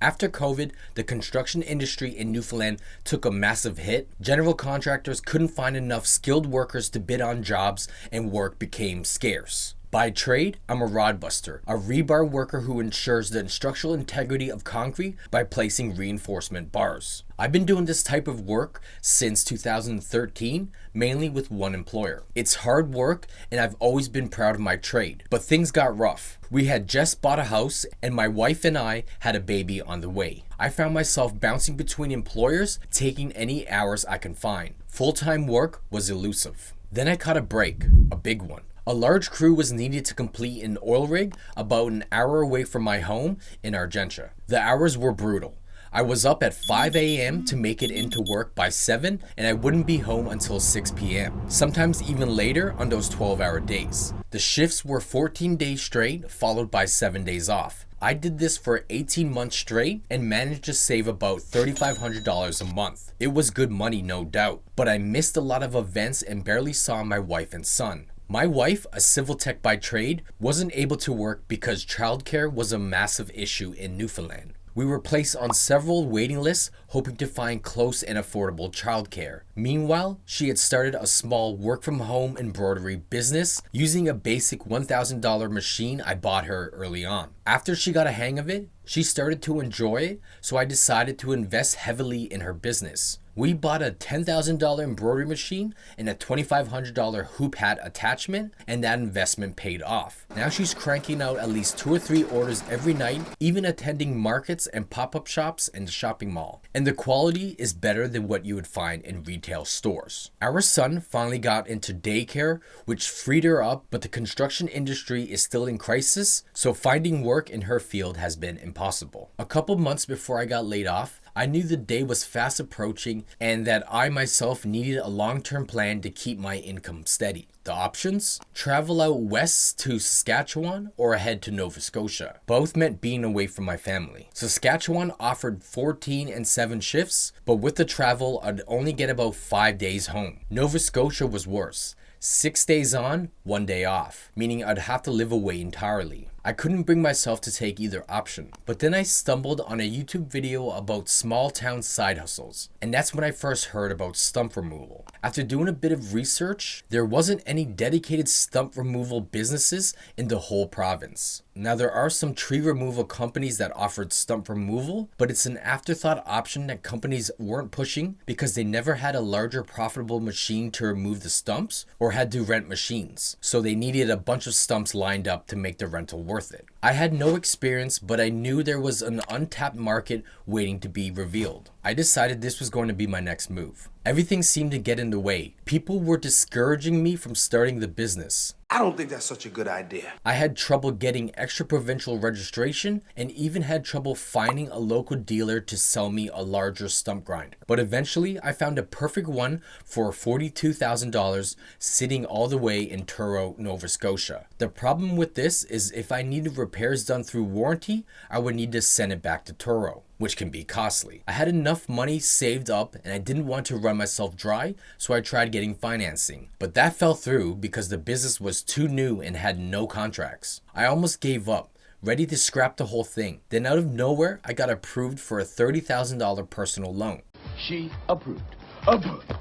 After COVID, the construction industry in Newfoundland took a massive hit. General contractors couldn't find enough skilled workers to bid on jobs, and work became scarce. By trade, I'm a rod buster, a rebar worker who ensures the structural integrity of concrete by placing reinforcement bars. I've been doing this type of work since 2013, mainly with one employer. It's hard work, and I've always been proud of my trade, but things got rough. We had just bought a house, and my wife and I had a baby on the way. I found myself bouncing between employers, taking any hours I can find. Full-time work was elusive. Then I caught a break, a big one. A large crew was needed to complete an oil rig about an hour away from my home in Argentia. The hours were brutal. I was up at 5 a.m. to make it into work by 7, and I wouldn't be home until 6 p.m., sometimes even later on those 12-hour days. The shifts were 14 days straight, followed by 7 days off. I did this for 18 months straight and managed to save about $3,500 a month. It was good money, no doubt, but I missed a lot of events and barely saw my wife and son. My wife, a civil tech by trade, wasn't able to work because childcare was a massive issue in Newfoundland. We were placed on several waiting lists hoping to find close and affordable childcare. Meanwhile, she had started a small work-from-home embroidery business using a basic $1,000 machine I bought her early on. After she got a hang of it, she started to enjoy it, so I decided to invest heavily in her business. We bought a $10,000 embroidery machine and a $2,500 hoop hat attachment, and that investment paid off. Now she's cranking out at least 2 or 3 orders every night, even attending markets and pop-up shops in the shopping mall. And the quality is better than what you would find in retail stores. Our son finally got into daycare, which freed her up, but the construction industry is still in crisis, so finding work in her field has been impossible. A couple months before I got laid off, I knew the day was fast approaching and that I myself needed a long-term plan to keep my income steady. The options? Travel out west to Saskatchewan or head to Nova Scotia. Both meant being away from my family. Saskatchewan offered 14 and 7 shifts, but with the travel, I'd only get about 5 days home. Nova Scotia was worse. 6 days on, 1 day off, meaning I'd have to live away entirely. I couldn't bring myself to take either option, but then I stumbled on a YouTube video about small town side hustles, and that's when I first heard about stump removal. After doing a bit of research, there wasn't any dedicated stump removal businesses in the whole province. Now there are some tree removal companies that offered stump removal, but it's an afterthought option that companies weren't pushing because they never had a larger profitable machine to remove the stumps or had to rent machines. So they needed a bunch of stumps lined up to make the rental worth it. I had no experience, but I knew there was an untapped market waiting to be revealed. I decided this was going to be my next move. Everything seemed to get in the way. People were discouraging me from starting the business. I don't think that's such a good idea. I had trouble getting extra provincial registration and even had trouble finding a local dealer to sell me a larger stump grinder. But eventually I found a perfect one for $42,000 sitting all the way in Truro, Nova Scotia. The problem with this is if I needed repairs done through warranty, I would need to send it back to Truro, which can be costly. I had enough money saved up and I didn't want to run myself dry, so I tried getting financing. But that fell through because the business was too new and had no contracts. I almost gave up, ready to scrap the whole thing. Then out of nowhere, I got approved for a $30,000 personal loan. She approved. Approved.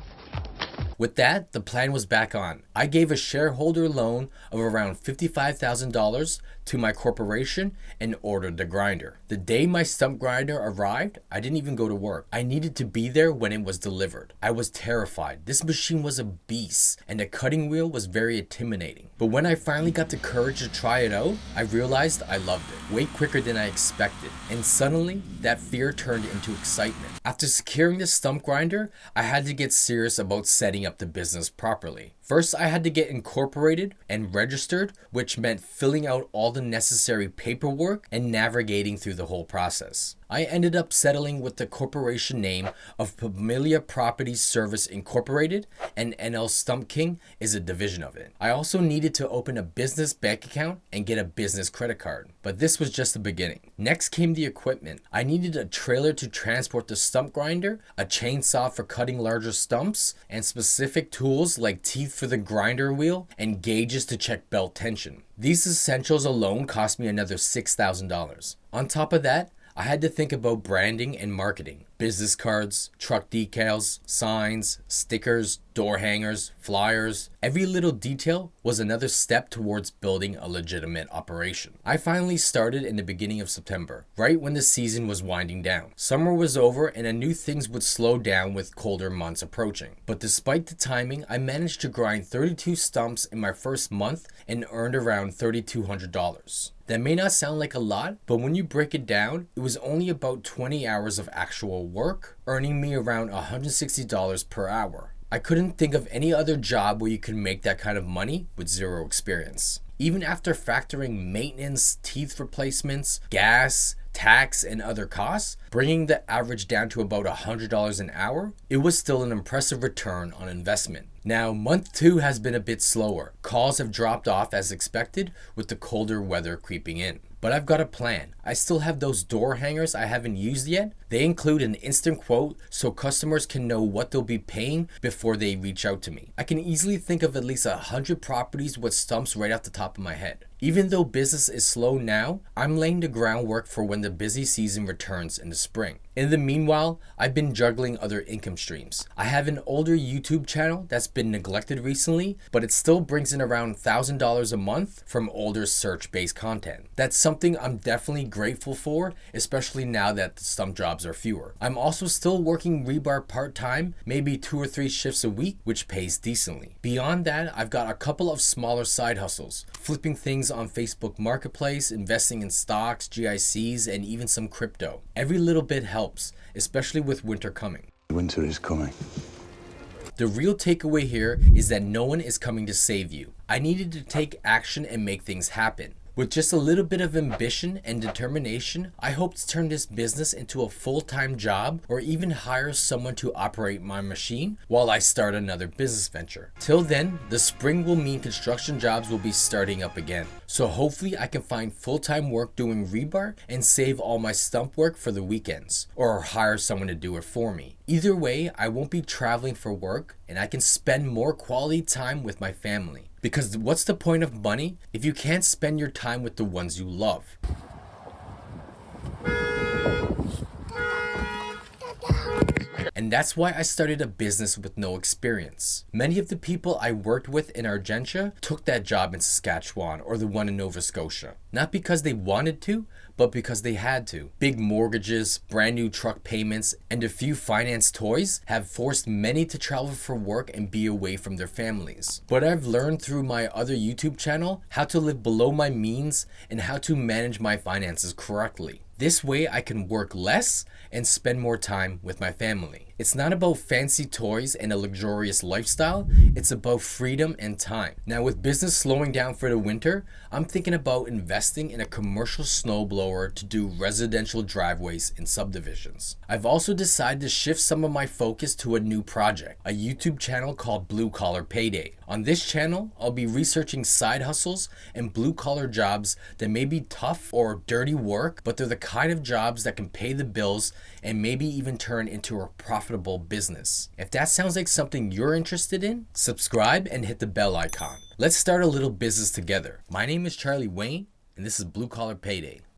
With that, the plan was back on. I gave a shareholder loan of around $55,000 to my corporation and ordered the grinder. The day my stump grinder arrived, I didn't even go to work. I needed to be there when it was delivered. I was terrified. This machine was a beast and the cutting wheel was very intimidating. But when I finally got the courage to try it out, I realized I loved it way quicker than I expected. And suddenly, that fear turned into excitement. After securing the stump grinder, I had to get serious about setting up the business properly. First, I had to get incorporated and registered, which meant filling out all the necessary paperwork and navigating through the whole process. I ended up settling with the corporation name of Familia Properties Service Incorporated, and NL Stump King is a division of it. I also needed to open a business bank account and get a business credit card, but this was just the beginning. Next came the equipment. I needed a trailer to transport the stump grinder, a chainsaw for cutting larger stumps, and specific tools like teeth for the grinder wheel and gauges to check belt tension. These essentials alone cost me another $6,000. On top of that, I had to think about branding and marketing. Business cards, truck decals, signs, stickers, door hangers, flyers. Every little detail was another step towards building a legitimate operation. I finally started in the beginning of September, right when the season was winding down. Summer was over and I knew things would slow down with colder months approaching. But despite the timing, I managed to grind 32 stumps in my first month and earned around $3,200. That may not sound like a lot, but when you break it down, it was only about 20 hours of actual work, earning me around $160 per hour. I couldn't think of any other job where you could make that kind of money with zero experience. Even after factoring maintenance, teeth replacements, gas, tax, and other costs, bringing the average down to about $100 an hour, it was still an impressive return on investment. Now, month 2 has been a bit slower. Calls have dropped off as expected with the colder weather creeping in. But I've got a plan. I still have those door hangers I haven't used yet. They include an instant quote so customers can know what they'll be paying before they reach out to me. I can easily think of at least 100 properties with stumps right off the top of my head. Even though business is slow now, I'm laying the groundwork for when the busy season returns in the spring. In the meanwhile, I've been juggling other income streams. I have an older YouTube channel that's been neglected recently, but it still brings in around $1,000 a month from older search-based content. That's something I'm definitely grateful for, especially now that the stump jobs are fewer. I'm also still working rebar part-time, maybe 2 or 3 shifts a week, which pays decently. Beyond that, I've got a couple of smaller side hustles, flipping things on Facebook Marketplace, investing in stocks, GICs, and even some crypto. Every little bit helps, especially with winter coming. Winter is coming. The real takeaway here is that no one is coming to save you. I needed to take action and make things happen. With just a little bit of ambition and determination, I hope to turn this business into a full-time job or even hire someone to operate my machine while I start another business venture. Till then, the spring will mean construction jobs will be starting up again. So hopefully I can find full-time work doing rebar and save all my stump work for the weekends, or hire someone to do it for me. Either way, I won't be traveling for work and I can spend more quality time with my family. Because what's the point of money if you can't spend your time with the ones you love? And that's why I started a business with no experience. Many of the people I worked with in Argentia took that job in Saskatchewan or the one in Nova Scotia. Not because they wanted to, but because they had to. Big mortgages, brand new truck payments, and a few finance toys have forced many to travel for work and be away from their families. But I've learned through my other YouTube channel how to live below my means and how to manage my finances correctly. This way I can work less and spend more time with my family. It's not about fancy toys and a luxurious lifestyle, it's about freedom and time. Now with business slowing down for the winter, I'm thinking about investing in a commercial snowblower to do residential driveways in subdivisions. I've also decided to shift some of my focus to a new project, a YouTube channel called Blue Collar Payday. On this channel, I'll be researching side hustles and blue collar jobs that may be tough or dirty work, but they're the kind of jobs that can pay the bills and maybe even turn into a profitable business. If that sounds like something you're interested in, subscribe and hit the bell icon. Let's start a little business together. My name is Charlie Wayne, and this is Blue Collar Payday.